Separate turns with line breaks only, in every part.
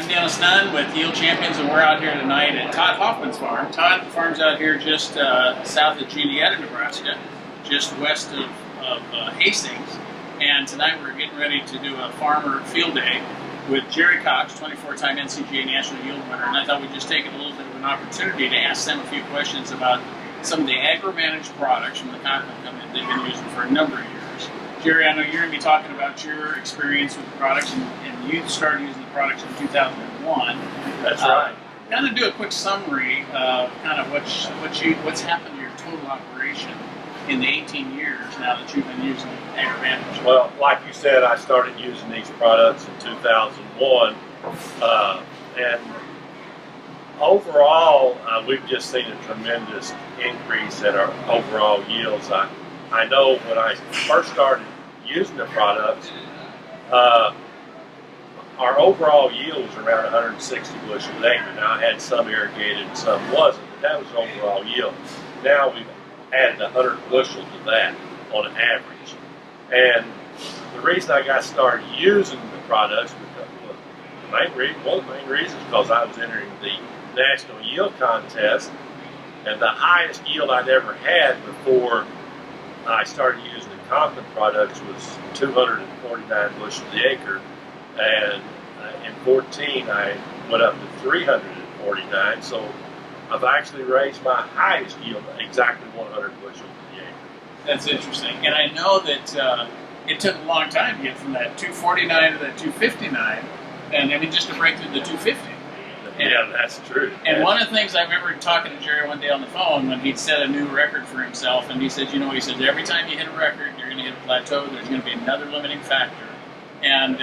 I'm Dennis Nunn with Yield Champions, and we're out here tonight at Todd Hoffman's farm. Todd farms out here just south of Juniata, Nebraska, just west of Hastings. And tonight we're getting ready to do a farmer field day with Jerry Cox, 24-time NCGA National Yield winner. And I thought we'd just take it a little bit of an opportunity to ask them a few questions about some of the agro-managed products from the cotton company they've been using for a number of years. Jerry, I know you're going to be talking about your experience with the products, and you started using the products in 2001.
That's right.
Kind of do a quick summary of kind of what's happened to your total operation in the 18 years now that you've been using agro-managed.
Well, like you said, I started using these products in 2001, and overall, we've just seen a tremendous increase in our overall yields. I know when I first started using the products, our overall yield was around 160 bushels an acre. Now, I had some irrigated and some wasn't, but that was overall yield. Now we've added 100 bushels to that on an average. And the reason I got started using the products, one of the main reasons, because I was entering the National Yield Contest, and the highest yield I'd ever had before I started using the Conklin products was 249 bushels the acre, and in 14 I went up to 349, so I've actually raised my highest yield exactly 100 bushels the acre.
That's interesting, and I know that it took a long time to get from that 249 to that 259, and I mean just to break through the 250.
Yeah, that's true.
And one of the things I remember talking to Jerry one day on the phone when he'd set a new record for himself, and he said, every time you hit a record, you're going to hit a plateau. There's going to be another limiting factor. And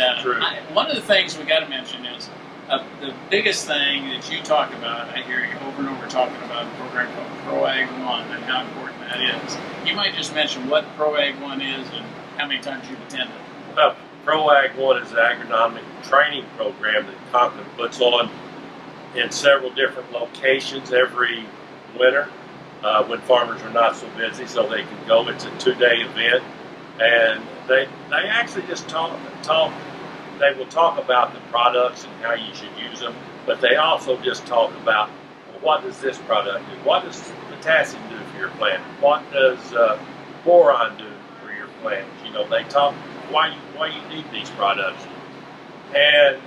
one of the things we got to mention is the biggest thing that you talk about. I hear you over and over talking about a program called ProAg 1 and how important that is. You might just mention what ProAg 1 is and how many times you've attended.
Well, ProAg 1 is an agronomic training program that Conklin puts on in several different locations every winter when farmers are not so busy, so they can go. It's a 2-day event, and they actually just they will talk about the products and how you should use them, but they also just talk about, well, what does this product do? What does potassium do for your plant? What does boron do for your plant? They talk why you need these products. And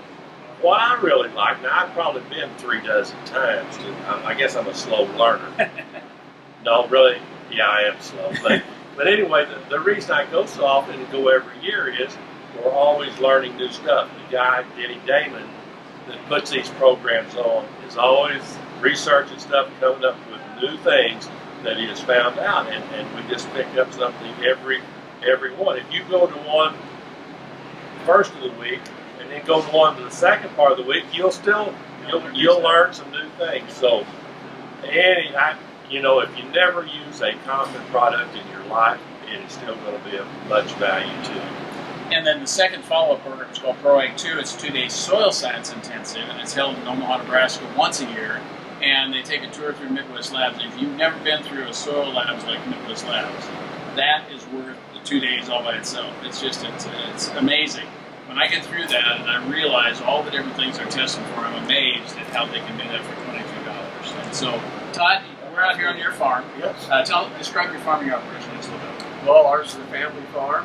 what I really like, now I've probably been 36 times. I guess I'm a slow learner. No, really, yeah, I am slow. But anyway, the reason I go so often and go every year is we're always learning new stuff. The guy, Denny Damon, that puts these programs on is always researching stuff, coming up with new things that he has found out, and we just pick up something every one. If you go to one first of the week, and then go on to the second part of the week, you'll learn some new things. So, if you never use a common product in your life, it is still going to be of much value to you.
And then the second follow-up program is called ProAg 2. It's a 2-day soil science intensive, and it's held in Omaha, Nebraska once a year. And they take a tour through Midwest Labs. And if you've never been through a soil labs like Midwest Labs, that is worth the 2 days all by itself. It's amazing. When I get through that and I realize all the different things they're testing for, I'm amazed at how they can do that for $22. And so, Todd, we're out here on your farm.
Yes.
Describe your farming operation just a little bit.
Well, ours is a family farm.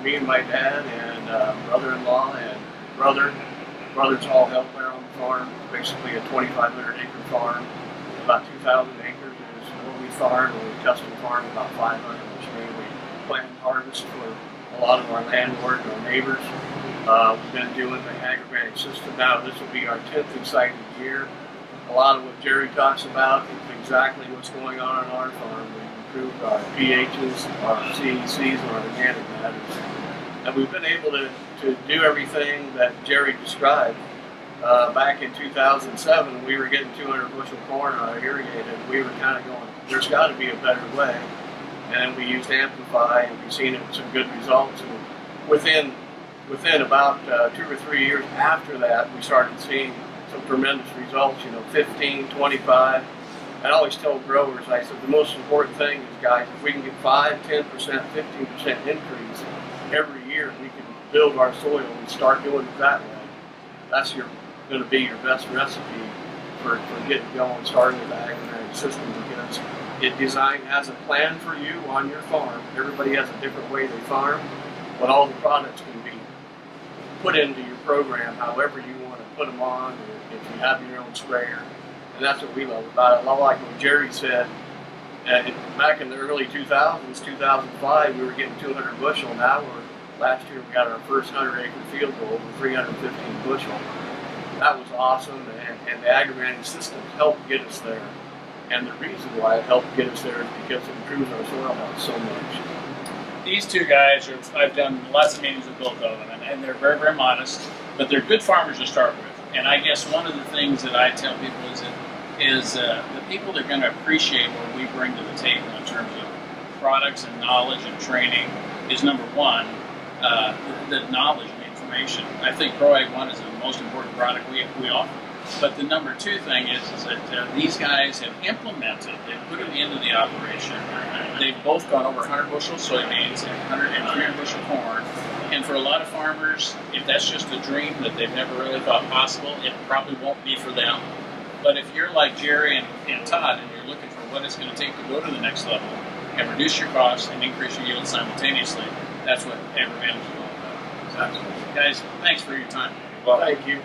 Me and my dad and brother-in-law and brother's all help there on the farm. Basically a 2,500 acre farm. About 2,000 acres is what we farm, and we custom farm about 500, which means we plant and harvest for a lot of our landlords and our neighbors. We've been doing the agro-managed system now. This will be our 10th exciting year. A lot of what Jerry talks about is exactly what's going on our farm. We've improved our pHs, our CECs, and our organic matters. And we've been able to do everything that Jerry described. Back in 2007, we were getting 200 bushel corn on our irrigated. We were kind of going, there's got to be a better way. And we used Amplify, and we've seen some good results. And within about 2 or 3 years after that, we started seeing some tremendous results, 15, 25. I always tell growers, I said, the most important thing is, guys, if we can get 5, 10%, 15% increase every year, we can build our soil and start doing it that way. That's your going to be your best recipe for getting going, starting with the agronomic system, because has a plan for you on your farm. Everybody has a different way they farm, but all the products can be put into your program however you want to put them on, or if you have your own sprayer. And that's what we love about it. I like what Jerry said. Back in the early 2000s, 2005, we were getting 200 bushel. Now last year we got our first 100-acre field goal over 315 bushel. That was awesome, and the agri-management systems helped get us there. And the reason why it helped get us there is because it improves our soil health so much.
These two guys, I've done lots of meetings with both of them, and they're very, very modest, but they're good farmers to start with. And I guess one of the things that I tell people is the people that are going to appreciate what we bring to the table in terms of products and knowledge and training is, number one, the knowledge and information. I think ProAg 1 is the most important product we offer. But the number two thing is that these guys have implemented, they've put it into the operation. They've both gone over 100 bushel soybeans and 100 and 300 bushel corn. And for a lot of farmers, if that's just a dream that they've never really thought possible, it probably won't be for them. But if you're like Jerry and Todd, and you're looking for what it's going to take to go to the next level and reduce your costs and increase your yield simultaneously, that's what agri-management is all about.
Exactly.
Guys, thanks for your time.
Well, thank you.